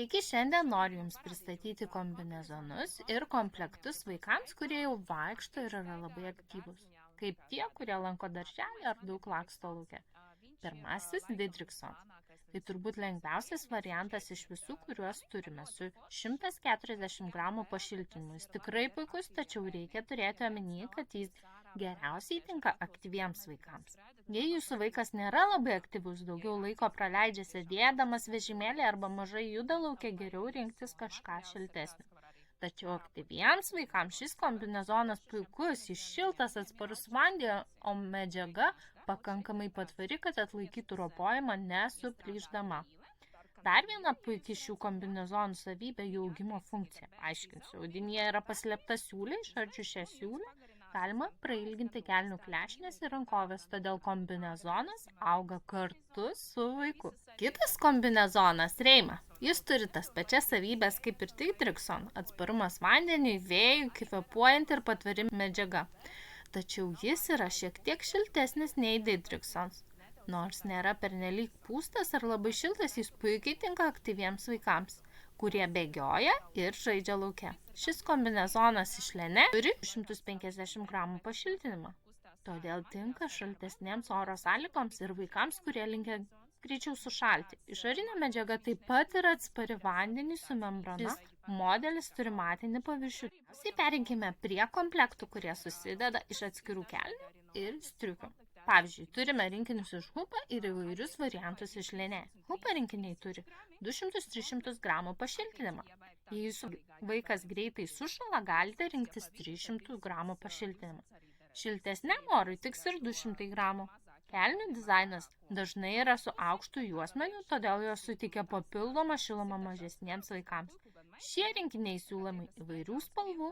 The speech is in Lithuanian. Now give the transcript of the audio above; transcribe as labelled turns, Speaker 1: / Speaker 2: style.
Speaker 1: Iki šiandien noriu Jums pristatyti kombinezonus ir komplektus vaikams, kurie jau vaikšto ir yra labai aktyvūs, kaip tie, kurie lanko darželį ar daug laksto lauke. Pirmasis – Didrikson. Tai turbūt lengviausias variantas iš visų, kuriuos turime, su 140 gramų pašiltinimu. Jis tikrai puikus, tačiau reikia turėti omeny, kad jis geriausiai tinka aktyviems vaikams. Jei jūsų vaikas nėra labai aktyvus, daugiau laiko praleidžia sėdėdamas vežimėlį arba mažai juda lauke, geriau rinktis kažką šiltesnio. Tačiau aktyviems vaikams šis kombinezonas puikus, jis šiltas, atsparus vandeniui, o medžiaga pakankamai patvari, kad atlaikytų ropojimą nesuplyšdama. Dar viena puikia šių kombinezonų savybė – jų augimo funkcija. Aiškinsiu, audinyje yra paslėpta siūlė, išardžius šią siūlę galima prailginti kelnių klešnės ir rankovės, todėl kombinezonas auga kartu su vaiku. Kitas kombinezonas – Reima. Jis turi tas pačias savybės kaip ir Didrikson – atsparumas vandeniui, vėjui, kvėpuojant ir patvari medžiaga. Tačiau jis yra šiek tiek šiltesnis nei Didriksons. Nors nėra pernelyg pūstas ar labai šiltas, jis puikiai tinka aktyviems vaikams, kurie bėgioja ir žaidžia lauke. Šis kombinezonas iš Lene turi 150 gramų pašiltinimą, todėl tinka šaltesnėms oro sąlygoms ir vaikams, kurie linkę greičiau sušalti. Išorinė medžiaga taip pat yra atspari vandeniui su membrana. Šis modelis turi matinį paviršių. Perinkime prie komplektų, kurie susideda iš atskirų kelnių ir striukių. Pavyzdžiui, turime rinkinius iš Hupa ir įvairius variantus iš Lene. Hupa rinkiniai turi 200-300 gramų pašiltinimą. Jei jūsų vaikas greitai sušala, galite rinktis 300 gramų pašiltinimą. Šiltesniam orui tiks ir 200 gramų. Kelnių dizainas dažnai yra su aukštu juosmeniu, todėl jos suteikia papildomą šilumą mažesniems vaikams. Šie rinkiniai siūlomi įvairių spalvų